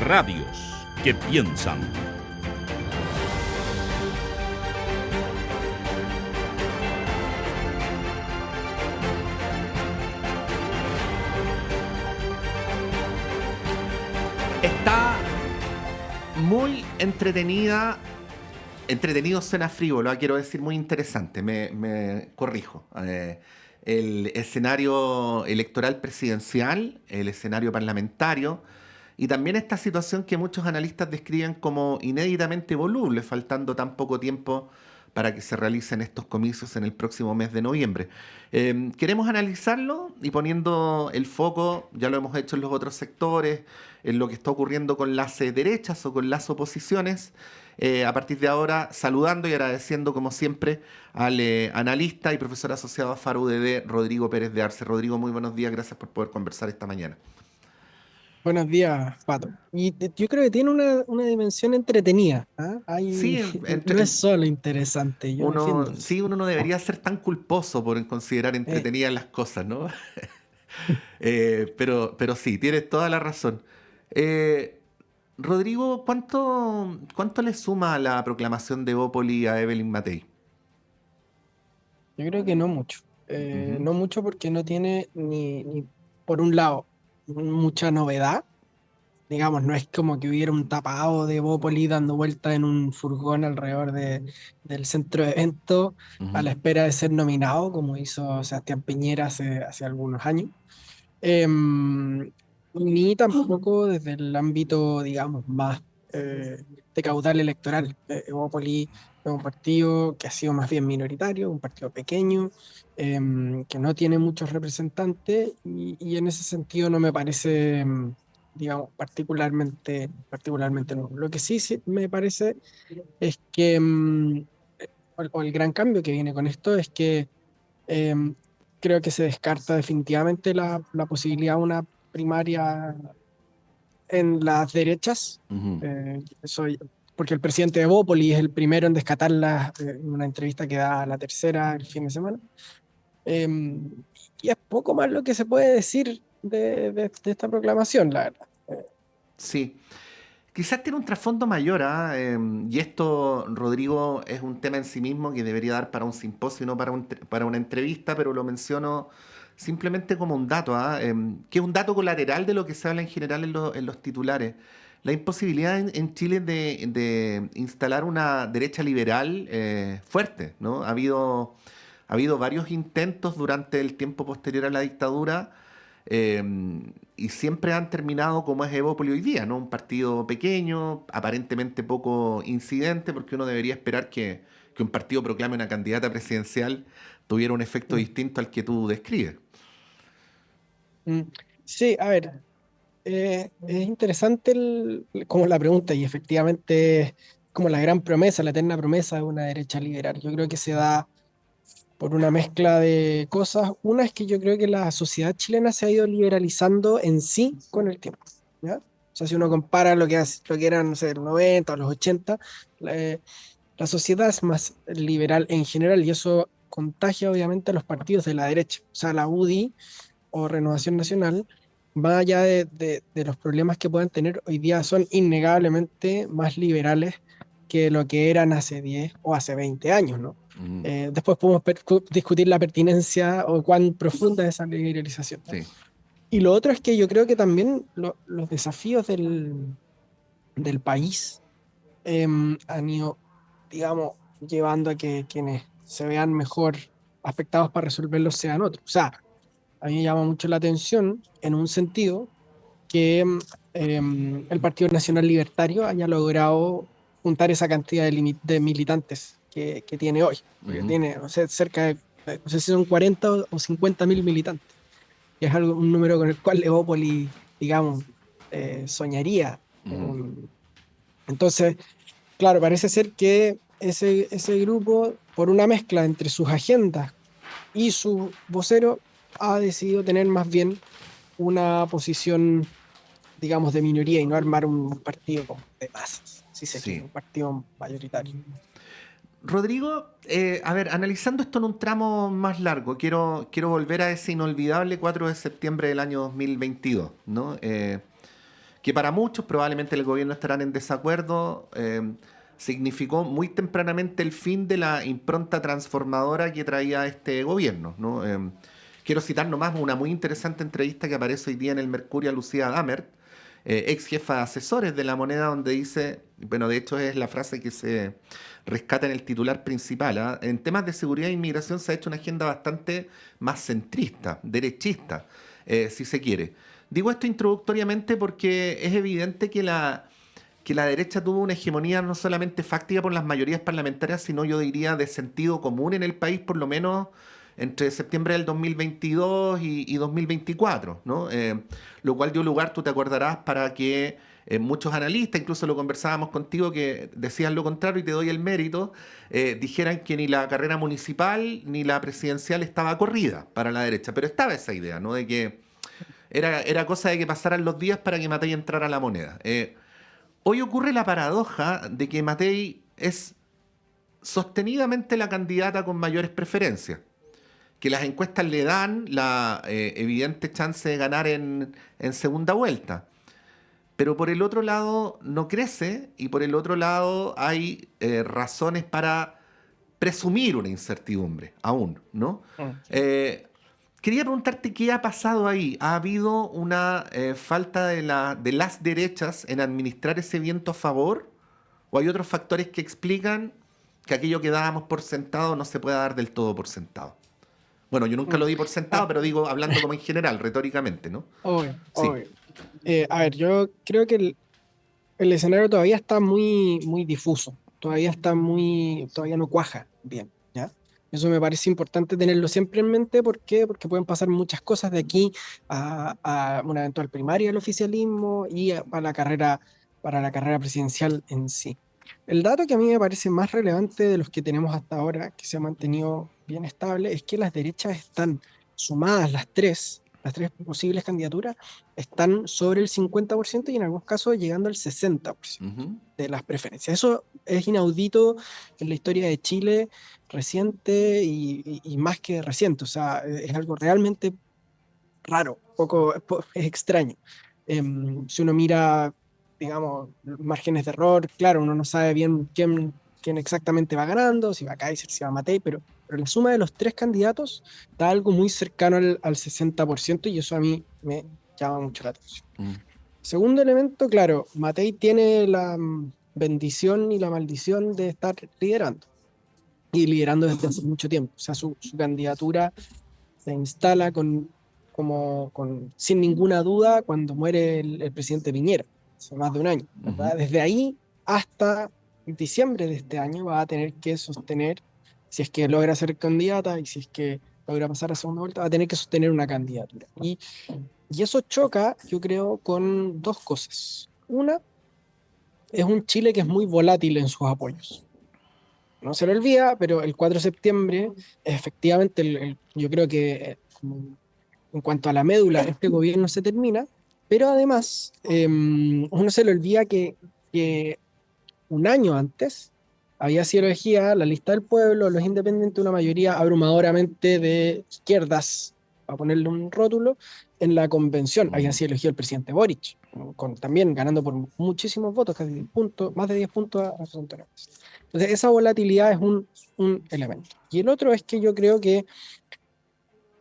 Radios que piensan. Está muy entretenida. Entretenido suena frívolo, quiero decir muy interesante, me corrijo. El escenario electoral presidencial, el escenario parlamentario y también esta situación que muchos analistas describen como inéditamente voluble, faltando tan poco tiempo para que se realicen estos comicios en el próximo mes de noviembre. Queremos analizarlo y poniendo el foco, ya lo hemos hecho en los otros sectores, en lo que está ocurriendo con las derechas o con las oposiciones. A partir de ahora, saludando y agradeciendo, como siempre, al analista y profesor asociado a FARO UDD, Rodrigo Pérez de Arce. Rodrigo, muy buenos días, gracias por poder conversar esta mañana. Buenos días, Pato. Yo creo que tiene una dimensión entretenida. ¿Ah? Sí, No es solo interesante, yo defiendo eso. uno no debería ser tan culposo por considerar Eh, entretenidas las cosas, ¿no? Pero sí, tienes toda la razón. Eh, Rodrigo, ¿cuánto le suma la proclamación de Bópoli a Evelyn Matei? yo creo que no mucho. Ujú, No mucho porque no tiene por un lado, mucha novedad. Digamos, no es como que hubiera un tapado de Bópoli dando vuelta en un furgón alrededor del centro de eventos a ujú. la espera de ser nominado, como hizo Sebastián Piñera hace algunos años. Em, Ni tampoco desde el ámbito, digamos, más de caudal electoral. Evópoli es un partido que ha sido más bien minoritario, un partido pequeño, que no tiene muchos representantes y en ese sentido no me parece, digamos, particularmente nuevo. Lo que sí me parece es que, o el gran cambio que viene con esto es que Em, creo que se descarta definitivamente la posibilidad de una primaria en las derechas. Ujú. Porque el presidente de Bópoli es el primero en descartarla en una entrevista que da a La Tercera el fin de semana. Em, y es poco más lo que se puede decir de esta proclamación, la verdad. Sí, quizás tiene un trasfondo mayor, ¿ah? Y esto, Rodrigo, es un tema en sí mismo que debería dar para un simposio y no para una entrevista, pero lo menciono simplemente como un dato, ¿ah? Que es un dato colateral de lo que se habla en general en los titulares. La imposibilidad en Chile de instalar una derecha liberal fuerte, ¿no? Ha habido varios intentos durante el tiempo posterior a la dictadura eh, y siempre han terminado como es Evópoli hoy día, ¿no? Un partido pequeño, aparentemente poco incidente, porque uno debería esperar que un partido proclame una candidata presidencial tuviera un efecto Mm. distinto al que tú describes. Mm. Sí, a ver, es interesante como la pregunta y efectivamente es como la gran promesa, la eterna promesa de una derecha liberal. Yo creo que se da por una mezcla de cosas. Una es que yo creo que la sociedad chilena se ha ido liberalizando en sí con el tiempo, ¿ya? O sea, si uno compara lo que eran, no sé, los 90 o los 80, la, la sociedad es más liberal en general y eso contagia obviamente a los partidos de la derecha. O sea, la UDI o Renovación Nacional, más allá de los problemas que puedan tener, hoy día son innegablemente más liberales que lo que eran hace 10 o hace 20 años, ¿no? Mm, Después podemos discutir la pertinencia o cuán profunda es esa liberalización. sí. Y lo otro es que yo creo que también los desafíos del país han ido, digamos, llevando a que quienes se vean mejor afectados para resolverlos sean otros. O sea, a mí me llama mucho la atención en un sentido que el Partido Nacional Libertario haya logrado juntar esa cantidad de militantes que tiene hoy, porque Ujú, tiene, no sé, cerca de, no sé si son 40 o 50.000 militantes, que es algo, un número con el cual Leópolis, digamos, soñaría. ujú. Entonces, claro, parece ser que ese grupo, por una mezcla entre sus agendas y su vocero, ha decidido tener más bien una posición, digamos, de minoría y no armar un partido como de masas, si se quiere, Sí. un partido mayoritario. Rodrigo, a ver, analizando esto en un tramo más largo, quiero volver a ese inolvidable 4 de septiembre del año 2022, ¿no? que para muchos, probablemente el gobierno estarán en desacuerdo, significó muy tempranamente el fin de la impronta transformadora que traía este gobierno, ¿no? Quiero citar nomás una muy interesante entrevista que aparece hoy día en el Mercurio a Lucía Damert, ex jefa de asesores de la moneda, donde dice, bueno, de hecho es la frase que se rescata en el titular principal, ¿ah? En temas de seguridad e inmigración se ha hecho una agenda bastante más centrista, derechista, si se quiere. Digo esto introductoriamente porque es evidente que la derecha tuvo una hegemonía no solamente fáctica por las mayorías parlamentarias, sino yo diría de sentido común en el país, por lo menos entre septiembre del 2022 y 2024, ¿no? Lo cual dio lugar, tú te acordarás, para que muchos analistas, incluso lo conversábamos contigo, que decían lo contrario y te doy el mérito, dijeran que ni la carrera municipal ni la presidencial estaba corrida para la derecha, pero estaba esa idea, ¿no? De que era cosa de que pasaran los días para que Matei entrara a la moneda. Hoy ocurre la paradoja de que Matei es sostenidamente la candidata con mayores preferencias, que las encuestas le dan la evidente chance de ganar en segunda vuelta. Pero por el otro lado no crece y por el otro lado hay razones para presumir una incertidumbre aún, ¿no? Quería preguntarte qué ha pasado ahí. ¿Ha habido una falta de las derechas en administrar ese viento a favor? ¿O hay otros factores que explican que aquello que dábamos por sentado no se pueda dar del todo por sentado? Bueno, yo nunca lo di por sentado, pero digo, hablando como en general, retóricamente, ¿no? Obvio, Sí. obvio. A ver, yo creo que el escenario todavía está muy, muy difuso, todavía no cuaja bien, ¿ya? Eso me parece importante tenerlo siempre en mente. ¿Por qué? Porque pueden pasar muchas cosas de aquí a una eventual primaria del oficialismo y para la carrera presidencial en sí. El dato que a mí me parece más relevante de los que tenemos hasta ahora, que se ha mantenido bien estable, es que las derechas están sumadas las tres posibles candidaturas, están sobre el 50% y en algunos casos llegando al 60% Ujú. de las preferencias. Eso es inaudito en la historia de Chile reciente y más que reciente. O sea, es algo realmente raro, es extraño. Si uno mira, digamos, márgenes de error, claro, uno no sabe bien quién exactamente va ganando, si va Kaiser, si va Matei, pero la suma de los tres candidatos da algo muy cercano al 60% y eso a mí me llama mucho la atención. Mm. Segundo elemento, claro, Matei tiene la bendición y la maldición de estar liderando y liderando desde hace mucho tiempo. O sea, su candidatura se instala sin ninguna duda cuando muere el presidente Piñera, hace más de un año, ¿verdad? Ujú. Desde ahí hasta diciembre de este año va a tener que sostener, si es que logra ser candidata y si es que logra pasar a segunda vuelta, va a tener que sostener una candidatura. Y eso choca, yo creo, con dos cosas. Una, es un Chile que es muy volátil en sus apoyos. No se lo olvida, pero el 4 de septiembre, efectivamente, yo creo que como en cuanto a la médula, este gobierno se termina, pero además uno se le olvida que un año antes había sido elegida la lista del pueblo, los independientes, una mayoría abrumadoramente de izquierdas, para ponerle un rótulo, en la convención. Había sido elegido el presidente Boric, también ganando por muchísimos votos, casi 10 puntos, más de 10 puntos a José Antonio Cast. Entonces, esa volatilidad es un elemento. Y el otro es que yo creo que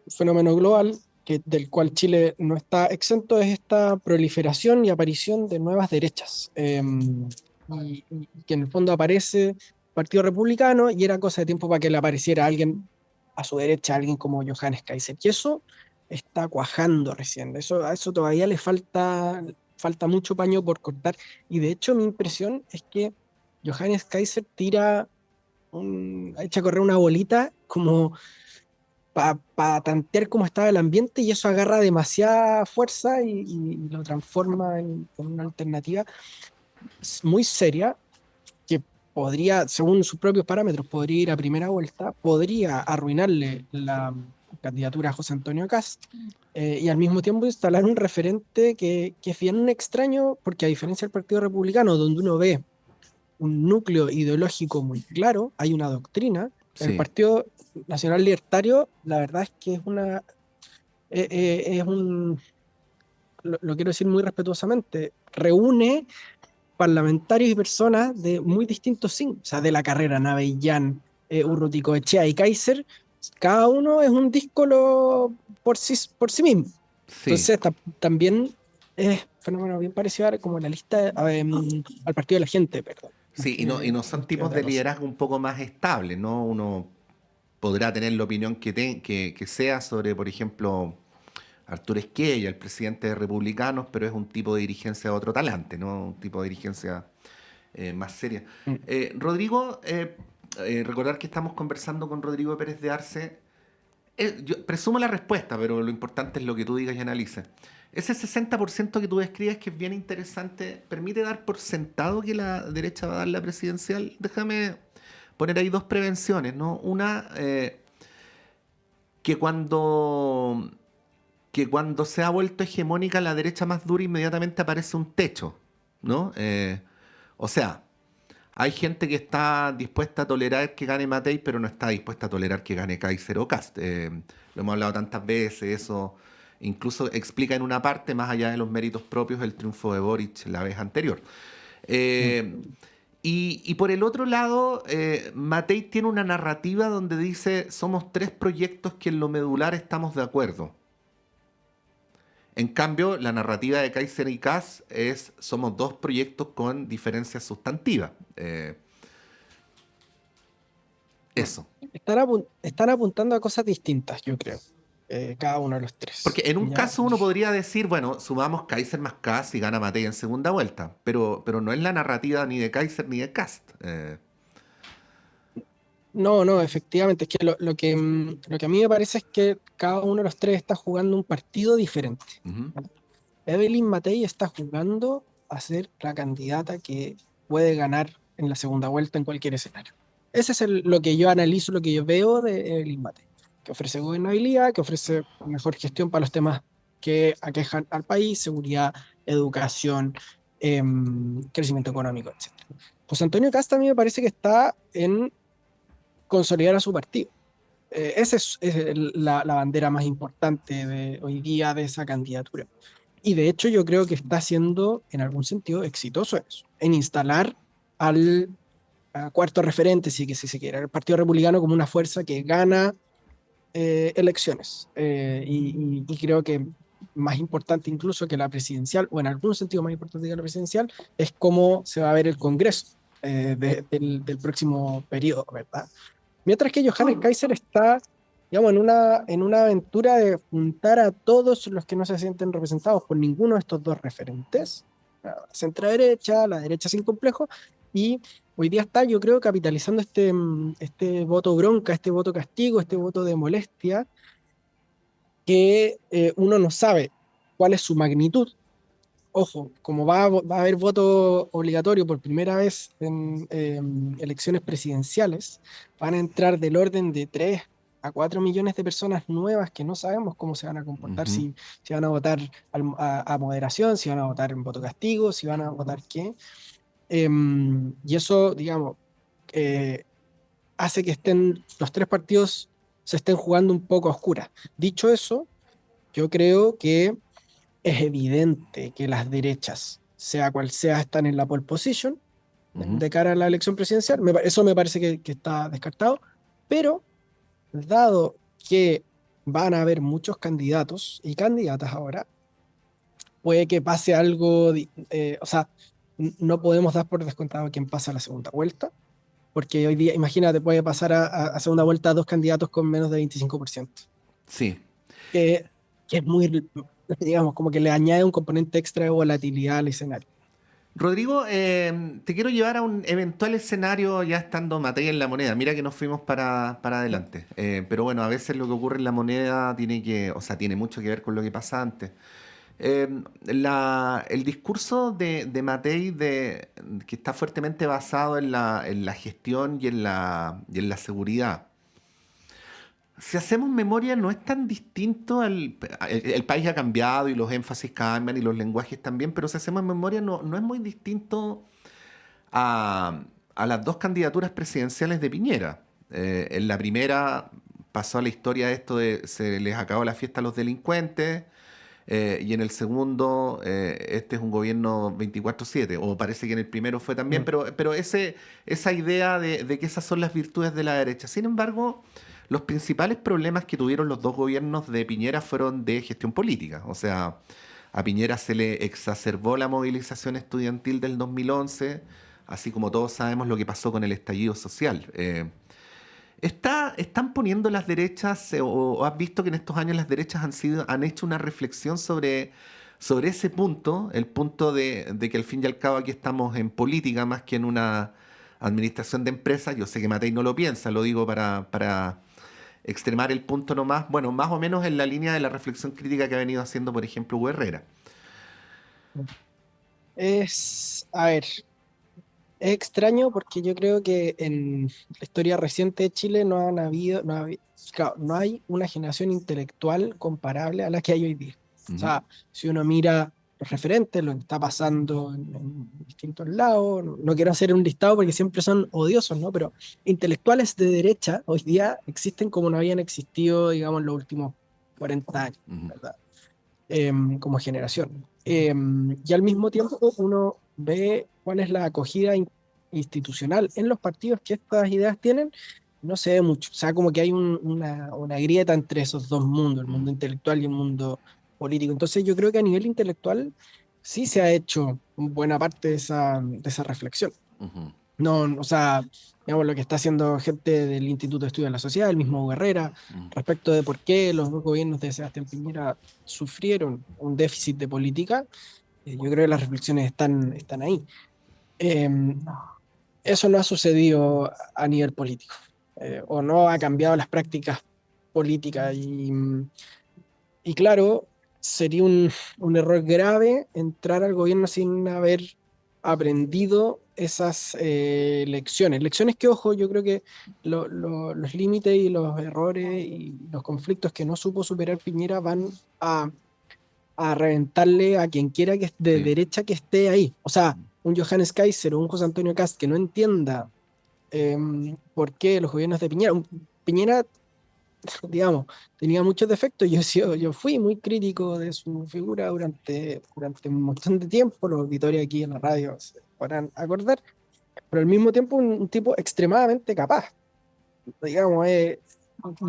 un fenómeno global del cual Chile no está exento es esta proliferación y aparición de nuevas derechas. Y que en el fondo aparece el Partido Republicano y era cosa de tiempo para que le apareciera alguien a su derecha, alguien como Johannes Kaiser. Y eso está cuajando recién. A eso todavía le falta mucho paño por cortar. Y de hecho mi impresión es que Johannes Kaiser echa a correr una bolita como para tantear cómo estaba el ambiente y eso agarra demasiada fuerza y lo transforma en una alternativa muy seria que podría, según sus propios parámetros, podría ir a primera vuelta, podría arruinarle la candidatura a José Antonio Cast y al mismo tiempo instalar un referente que es bien extraño porque a diferencia del Partido Republicano, donde uno ve un núcleo ideológico muy claro, hay una doctrina. El Sí. Partido Nacional Libertario, la verdad es que es un, lo quiero decir muy respetuosamente, reúne parlamentarios y personas de muy distintos signos, o sea, de la carrera, Navellán, Urruticoechea y Kaiser, cada uno es un díscolo por sí mismo. Sí, Entonces, también es un fenómeno bien parecido a como la lista al partido de la gente, perdón, más sí, y no son que tipos otra de cosa. liderazgo un poco más estables, ¿no? Uno podrá tener la opinión que sea sobre, por ejemplo, Arturo Esquella, el presidente de Republicanos, pero es un tipo de dirigencia de otro talante, ¿no? Un tipo de dirigencia más seria. Mm. Rodrigo, recordar que estamos conversando con Rodrigo Pérez de Arce. Yo presumo la respuesta, pero lo importante es lo que tú digas y analices. Ese 60% que tú describes, que es bien interesante, ¿permite dar por sentado que la derecha va a dar la presidencial? Déjame poner ahí dos prevenciones, ¿no? Una, que cuando, que cuando se ha vuelto hegemónica la derecha más dura, inmediatamente aparece un techo, ¿no? O sea, hay gente que está dispuesta a tolerar que gane Matei, pero no está dispuesta a tolerar que gane Kaiser o Kast. Lo hemos hablado tantas veces, eso incluso explica en una parte, más allá de los méritos propios, el triunfo de Boric la vez anterior. Mm. Eh, y por el otro lado, Matei tiene una narrativa donde dice, somos tres proyectos que en lo medular estamos de acuerdo. En cambio, la narrativa de Kaiser y Kass es, somos dos proyectos con diferencias sustantivas. Mm. Eso. Están apuntando a cosas distintas, yo creo, cada uno de los tres. Porque en un ¿Ya? caso uno podría decir, bueno, sumamos Kaiser más Kass y gana Matei en segunda vuelta, pero no es la narrativa ni de Kaiser ni de Kast. No, no, efectivamente, es que lo que a mí me parece es que cada uno de los tres está jugando un partido diferente. Ujú, Evelyn Matei está jugando a ser la candidata que puede ganar en la segunda vuelta en cualquier escenario. Ese es lo que yo analizo, lo que yo veo de Evelyn Matei, que ofrece gobernabilidad, que ofrece mejor gestión para los temas que aquejan al país, seguridad, educación, crecimiento económico, etc. José Antonio Casta a mí me parece que está en consolidar a su partido. Esa es la bandera más importante de hoy día de esa candidatura. Y de hecho yo creo que está siendo en algún sentido exitoso en eso, en instalar al cuarto referente, si se quiere, el Partido Republicano como una fuerza que gana elecciones. Y creo que más importante incluso que la presidencial, o en algún sentido más importante que la presidencial, es cómo se va a ver el Congreso del próximo periodo, ¿verdad? Mientras que Johannes Kaiser está, digamos, en una aventura de juntar a todos los que no se sienten representados por ninguno de estos dos referentes, la centro-derecha, la derecha sin complejo, y hoy día está, yo creo, capitalizando este voto bronca, este voto castigo, este voto de molestia, que uno no sabe cuál es su magnitud. Ojo, como va a haber voto obligatorio por primera vez en elecciones presidenciales, van a entrar del orden de 3 a 4 millones de personas nuevas que no sabemos cómo se van a comportar, ujú. si van a votar a moderación, si van a votar en voto castigo, si van a votar qué. Y eso, digamos, eh, hace que los tres partidos se estén jugando un poco a oscuras. Dicho eso, yo creo que es evidente que las derechas, sea cual sea, están en la pole position Ujú. de cara a la elección presidencial. Eso me parece que está descartado, pero dado que van a haber muchos candidatos y candidatas ahora, puede que pase algo, o sea, no podemos dar por descontado quién pasa a la segunda vuelta, porque hoy día, imagínate, puede pasar a segunda vuelta dos candidatos con menos de 25%, Sí. que, que es muy, digamos, como que le añade un componente extra de volatilidad al escenario. Rodrigo, te quiero llevar a un eventual escenario ya estando Matei en la moneda. Mira que nos fuimos para adelante. Pero bueno, a veces lo que ocurre en la moneda o sea, tiene mucho que ver con lo que pasa antes. El discurso de Matei que está fuertemente basado en la gestión y en la seguridad. Si hacemos memoria, no es tan distinto el país ha cambiado y los énfasis cambian y los lenguajes también, pero si hacemos memoria, no es muy distinto a, a las dos candidaturas presidenciales de Piñera. En la primera pasó a la historia esto de se les acabó la fiesta a los delincuentes. y en el segundo este es un gobierno 24/7, o parece que en el primero fue también, Mm. pero esa idea de que esas son las virtudes de la derecha. Sin embargo, los principales problemas que tuvieron los dos gobiernos de Piñera fueron de gestión política. O sea, a Piñera se le exacerbó la movilización estudiantil del 2011, así como todos sabemos lo que pasó con el estallido social. ¿Están poniendo las derechas, o has visto que en estos años las derechas han hecho una reflexión sobre ese punto, el punto de que al fin y al cabo aquí estamos en política más que en una administración de empresas? Yo sé que Matei no lo piensa, lo digo para extremar el punto nomás, bueno, más o menos en la línea de la reflexión crítica que ha venido haciendo, por ejemplo, Hugo Herrera. A ver, es extraño porque yo creo que en la historia reciente de Chile claro, no hay una generación intelectual comparable a la que hay hoy día. O Ujú, sea, si uno mira los referentes, lo que está pasando en distintos lados, no quiero hacer un listado porque siempre son odiosos, ¿no? Pero intelectuales de derecha hoy día existen como no habían existido, digamos, en los últimos 40 años, ujú, ¿verdad? Como generación. Y al mismo tiempo uno ve cuál es la acogida institucional en los partidos que estas ideas tienen, no se ve mucho. O sea, como que hay una grieta entre esos dos mundos, el ujú, mundo intelectual y el mundo político. Entonces yo creo que a nivel intelectual sí se ha hecho buena parte de esa reflexión. ujú, No, o sea, digamos lo que está haciendo gente del Instituto de Estudios de la Sociedad, el mismo Hugo Herrera, ujú. respecto de por qué los dos gobiernos de Sebastián Piñera sufrieron un déficit de política. Yo creo que las reflexiones están ahí. Eh, Eso no ha sucedido a nivel político, o no ha cambiado las prácticas políticas. Y claro, sería un error grave entrar al gobierno sin haber aprendido esas lecciones. Lecciones que, ojo, yo creo que los límites y los errores y los conflictos que no supo superar Piñera van a, a reventarle a quien quiera que de Sí. derecha que esté ahí. O sea, un Johannes Kaiser o un José Antonio Kast que no entienda por qué los gobiernos de Piñera. Piñera, digamos, tenía muchos defectos. Yo fui muy crítico de su figura durante un montón de tiempo. Los auditores aquí en la radio se podrán acordar, pero al mismo tiempo un tipo extremadamente capaz. Digamos, y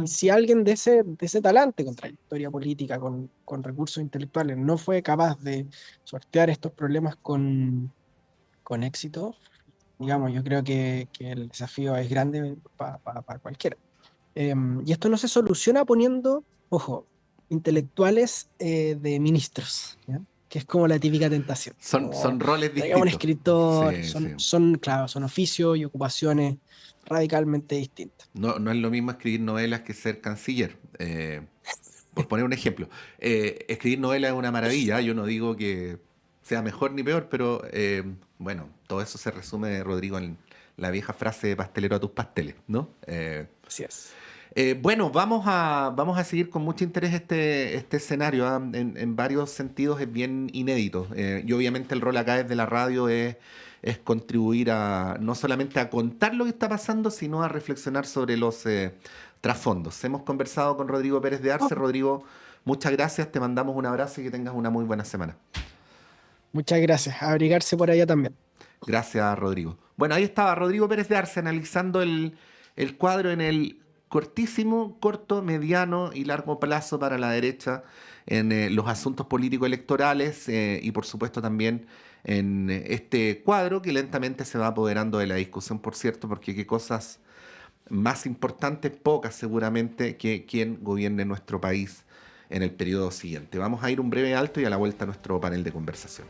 si alguien de ese talante, con trayectoria política, con recursos intelectuales, no fue capaz de sortear estos problemas con éxito, digamos, yo creo que el desafío es grande para cualquiera. Y esto no se soluciona poniendo, ojo, intelectuales de ministros, ¿ya? Que es como la típica tentación. Son Como roles traigamos un distintos. escritor, Sí, sí. claro, son oficios y ocupaciones radicalmente distintas. No es lo mismo escribir novelas que ser canciller. Por poner un ejemplo. Escribir novelas es una maravilla. Yo no digo que sea mejor ni peor, pero bueno, todo eso se resume, Rodrigo, en la vieja frase de pastelero a tus pasteles, ¿no? Así es. Bueno, vamos a seguir con mucho interés este escenario. ¿Ah? En varios sentidos es bien inédito. Y obviamente el rol acá desde la radio es contribuir no solamente a contar lo que está pasando, sino a reflexionar sobre los trasfondos. Hemos conversado con Rodrigo Pérez de Arce. Rodrigo, muchas gracias, te mandamos un abrazo y que tengas una muy buena semana. Muchas gracias. A abrigarse por allá también. Gracias, Rodrigo. Bueno, ahí estaba Rodrigo Pérez de Arce analizando el cuadro en el cortísimo, corto, mediano y largo plazo para la derecha en los asuntos políticos electorales y por supuesto también en este cuadro que lentamente se va apoderando de la discusión, por cierto, porque qué cosas más importantes, pocas seguramente, que quien gobierne nuestro país en el periodo siguiente. Vamos a ir un breve alto y a la vuelta a nuestro panel de conversación.